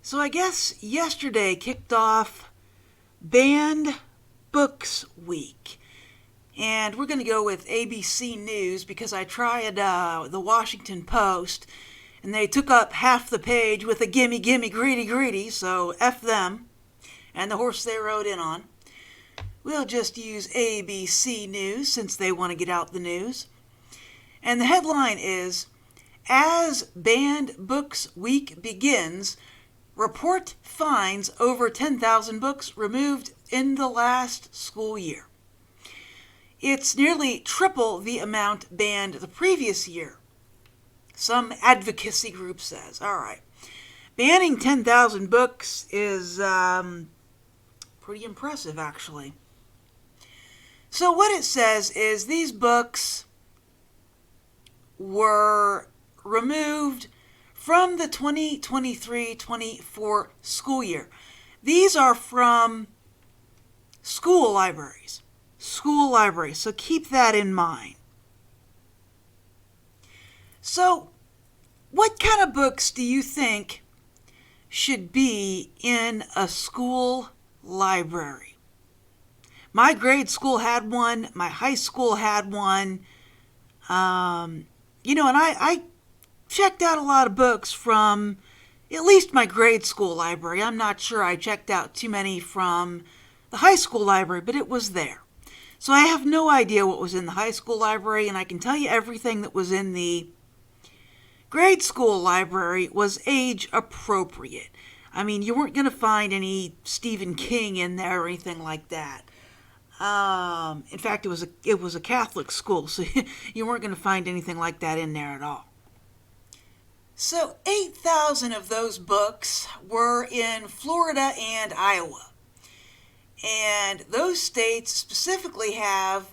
So I guess yesterday kicked off Banned Books Week. And we're going to go with ABC News because I tried the Washington Post and they took up half the page with a gimme, gimme, greedy, greedy, so F them and the horse they rode in on. We'll just use ABC News since they want to get out the news. And the headline is, As Banned Books Week Begins, Report finds over 10,000 books removed in the last school year. It's nearly triple the amount banned the previous year, some advocacy group says. All right. Banning 10,000 books is pretty impressive, actually. So what it says is these books were removed from the 2023-24 school year. These are from school libraries. So keep that in mind. So, what kind of books do you think should be in a school library? My grade school had one. My high school had one. And I checked out a lot of books from at least my grade school library. I'm not sure I checked out too many from the high school library, but it was there. So I have no idea what was in the high school library, and I can tell you everything that was in the grade school library was age appropriate. I mean, you weren't going to find any Stephen King in there or anything like that. In fact, it was a Catholic school, so you weren't going to find anything like that in there at all. So 8,000 of those books were in Florida and Iowa. And those states specifically have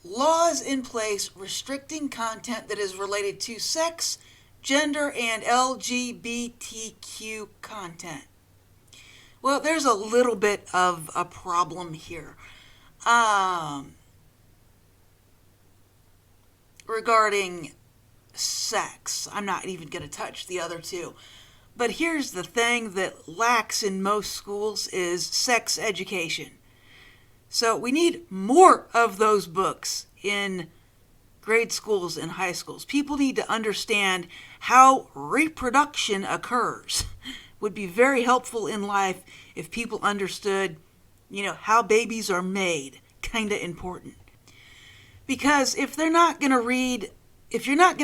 laws in place restricting content that is related to sex, gender, and LGBTQ content. Well, there's a little bit of a problem here. Regarding sex. I'm not even going to touch the other two. But here's the thing that lacks in most schools is sex education. So we need more of those books in grade schools and high schools. People need to understand how reproduction occurs. Would be very helpful in life if people understood, how babies are made. Kind of important. Because if you're not going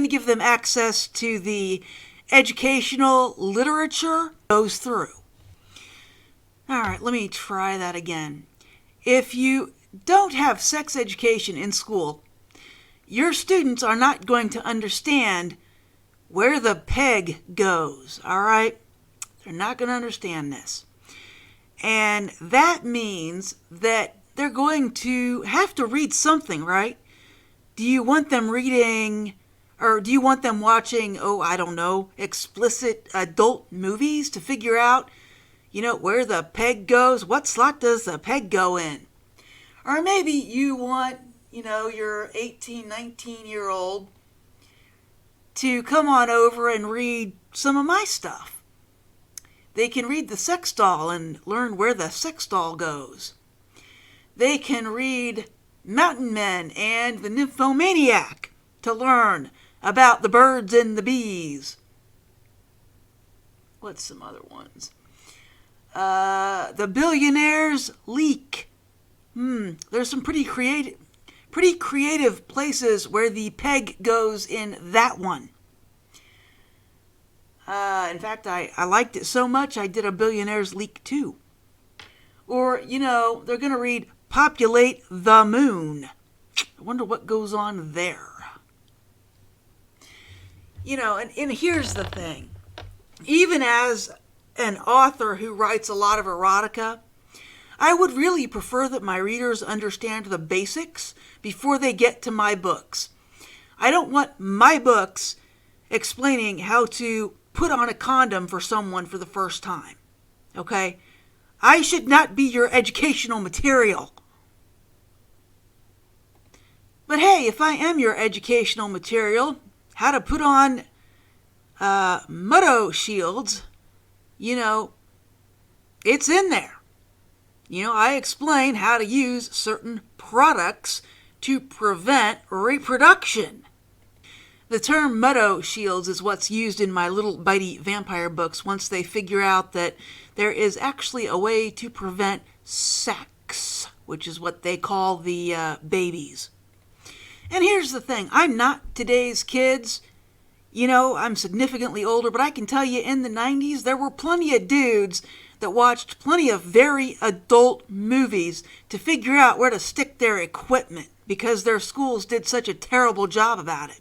to give them access to the educational literature, goes through. All right, let me try that again. If you don't have sex education in school, your students are not going to understand where the peg goes, all right? They're not going to understand this. And that means that they're going to have to read something, right? Do you want them reading, or do you want them watching, explicit adult movies to figure out, where the peg goes? What slot does the peg go in? Or maybe you want, your 18, 19-year-old to come on over and read some of my stuff. They can read The Sex Doll and learn where the sex doll goes. They can read Mountain Men and The Nymphomaniac to learn about the birds and the bees. What's some other ones? The Billionaire's Leak. There's some pretty creative places where the peg goes in that one. In fact, I liked it so much I did a Billionaire's Leak too. Or, they're going to read Populate the Moon. I wonder what goes on there. And here's the thing. Even as an author who writes a lot of erotica, I would really prefer that my readers understand the basics before they get to my books. I don't want my books explaining how to put on a condom for someone for the first time. Okay? I should not be your educational material. But hey, if I am your educational material, how to put on Mutto shields, you know, it's in there. I explain how to use certain products to prevent reproduction. The term meadow shields is what's used in my little bitey vampire books once they figure out that there is actually a way to prevent sex, which is what they call the babies. And here's the thing, I'm not today's kids. I'm significantly older, but I can tell you in the 90s, there were plenty of dudes that watched plenty of very adult movies to figure out where to stick their equipment because their schools did such a terrible job about it.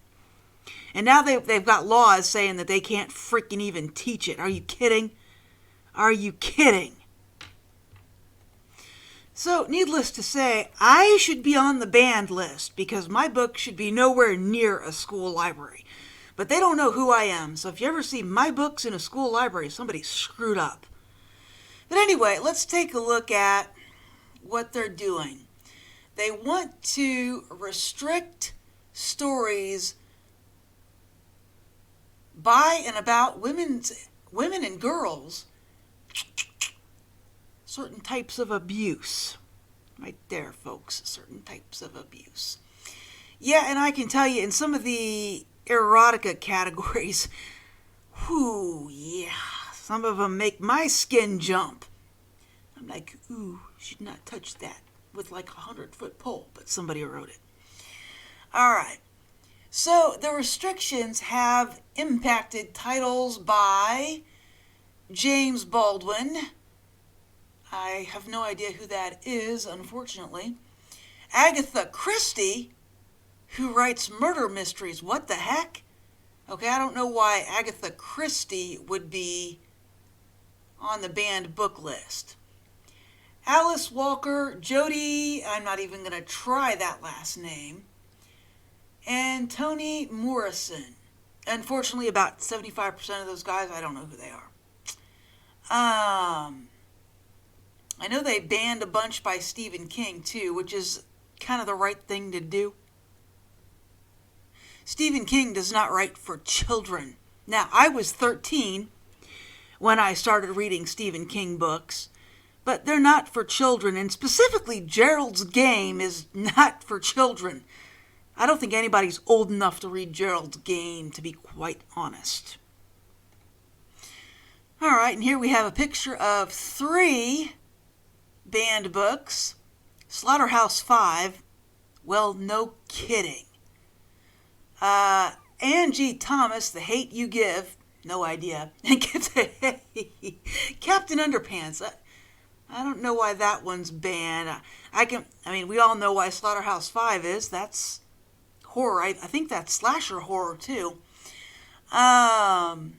And now they've got laws saying that they can't freaking even teach it. Are you kidding? Are you kidding? So, needless to say, I should be on the banned list because my book should be nowhere near a school library. But they don't know who I am, so if you ever see my books in a school library, somebody screwed up. But anyway, let's take a look at what they're doing. They want to restrict stories by and about women and girls, certain types of abuse. Right there, folks, certain types of abuse. Yeah, and I can tell you in some of the erotica categories, some of them make my skin jump. I'm like, ooh, should not touch that with like a 100-foot pole, but somebody wrote it. All right. So the restrictions have impacted titles by James Baldwin. I have no idea who that is, unfortunately. Agatha Christie, who writes murder mysteries. What the heck? Okay, I don't know why Agatha Christie would be on the banned book list. Alice Walker, Jody, I'm not even going to try that last name. And Toni Morrison. Unfortunately, about 75% of those guys, I don't know who they are. I know they banned a bunch by Stephen King, too, which is kind of the right thing to do. Stephen King does not write for children. Now, I was 13 when I started reading Stephen King books, but they're not for children, and specifically Gerald's Game is not for children. I don't think anybody's old enough to read Gerald's Game, to be quite honest. All right, and here we have a picture of 3 banned books. Slaughterhouse-5. Well, no kidding. Angie Thomas, The Hate You Give. No idea. And Captain Underpants. I don't know why that one's banned. We all know why Slaughterhouse-5 is. That's horror. I think that's slasher horror too. Alright,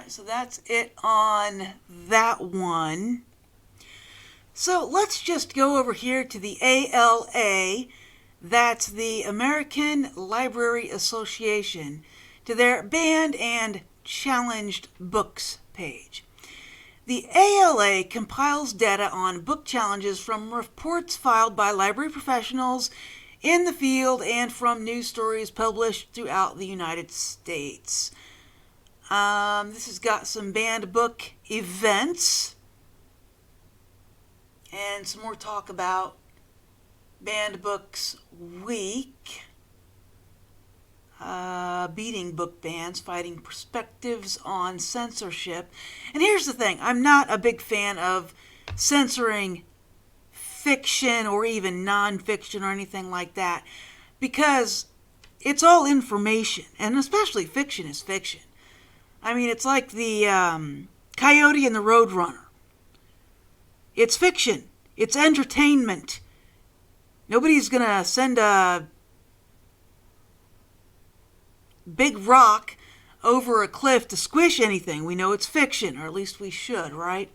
so that's it on that one. So let's just go over here to the ALA, that's the American Library Association, to their banned and challenged books page. The ALA compiles data on book challenges from reports filed by library professionals in the field and from news stories published throughout the United States. This has got some banned book events and some more talk about Banned Books Week. Beating book bans, fighting perspectives on censorship. And here's the thing, I'm not a big fan of censoring fiction or even non-fiction or anything like that, because it's all information, and especially fiction is fiction. It's like the Coyote and the Roadrunner. It's fiction. It's entertainment. Nobody's going to send a big rock over a cliff to squish anything. We know it's fiction, or at least we should, right?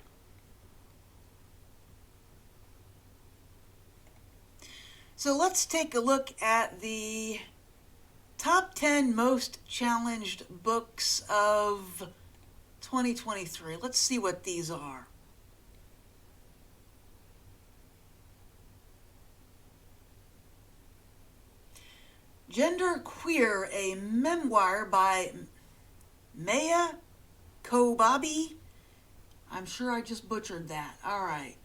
So let's take a look at the top 10 most challenged books of 2023. Let's see what these are. Gender Queer, a memoir by Maya Kobabe. I'm sure I just butchered that. All right.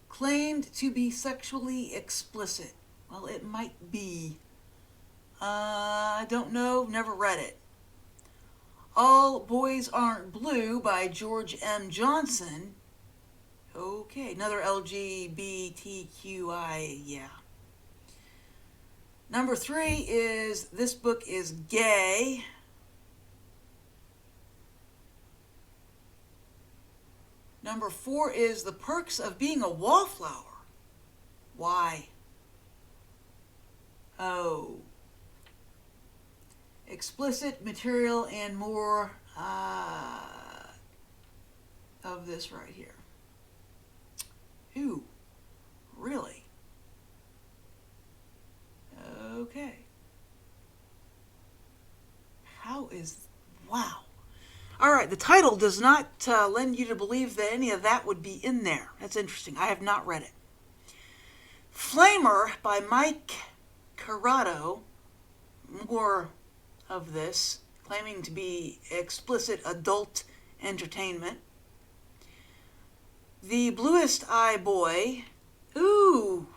Claimed to be sexually explicit. Well, it might be. I don't know. Never read it. All Boys Aren't Blue by George M. Johnson. Okay, another LGBTQI, yeah. Number 3 is This Book is Gay. Number 4 is The Perks of Being a Wallflower. Why? Oh. Explicit material and more of this right here. Ooh, really? Okay. Wow. All right, the title does not lend you to believe that any of that would be in there. That's interesting. I have not read it. Flamer by Mike Corrado. More of this, claiming to be explicit adult entertainment. The Bluest Eye Boy. Ooh.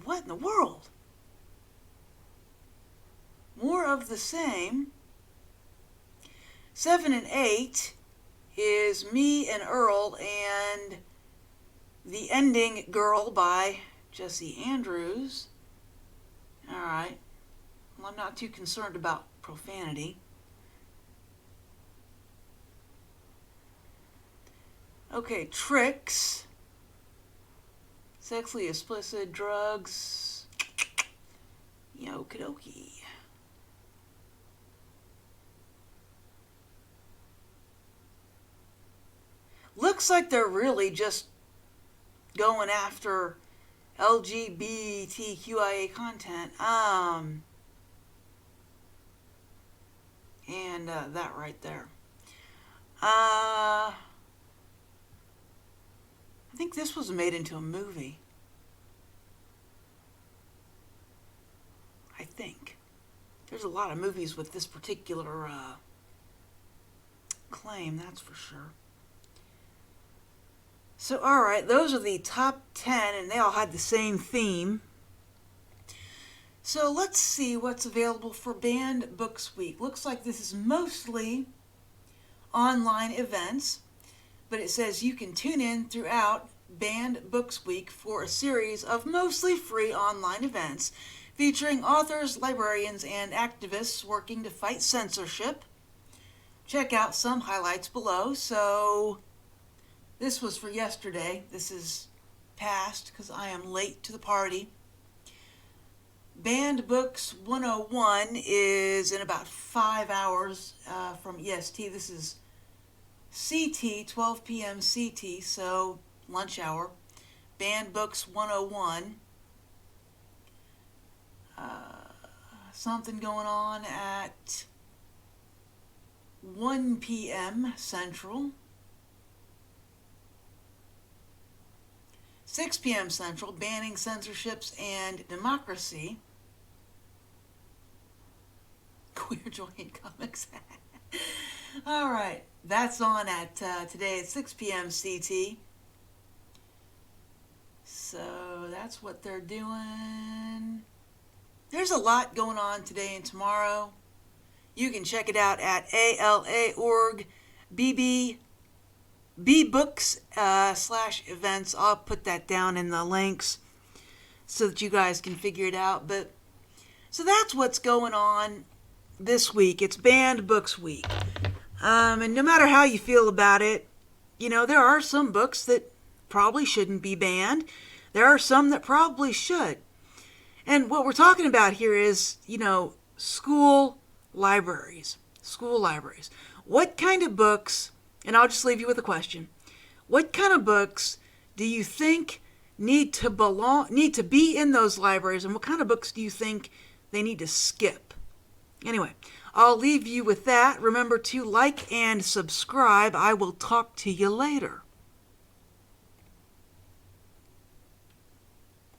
What in the world? More of the same. 7 and 8 is Me and Earl and The Ending Girl by Jesse Andrews. All right. Well, I'm not too concerned about profanity. Okay, Tricks. Sexually explicit drugs. Okie dokie. Looks like they're really just going after LGBTQIA content. And that right there. I think this was made into a movie. I think. There's a lot of movies with this particular claim, that's for sure. So, alright, those are the top 10, and they all had the same theme. So, let's see what's available for Banned Books Week. Looks like this is mostly online events, but it says you can tune in throughout Banned Books Week for a series of mostly free online events featuring authors, librarians, and activists working to fight censorship. Check out some highlights below. So, this was for yesterday. This is past because I am late to the party. Banned Books 101 is in about 5 hours from EST. This is CT, 12 p.m. CT, so lunch hour. Banned Books 101. Something going on at 1 p.m. Central. 6 p.m. Central, Banning Censorships and Democracy. Queer Joy in Comics. All right, that's on at today at 6 p.m. CT. So that's what they're doing. There's a lot going on today and tomorrow. You can check it out at ALA.org, /events. I'll put that down in the links so that you guys can figure it out. But so that's what's going on this week. It's Banned Books Week. And no matter how you feel about it, there are some books that probably shouldn't be banned. There are some that probably should. And what we're talking about here is, school libraries. School libraries. What kind of books, and I'll just leave you with a question. What kind of books do you think need to be in those libraries, and what kind of books do you think they need to skip? Anyway, I'll leave you with that. Remember to like and subscribe. I will talk to you later.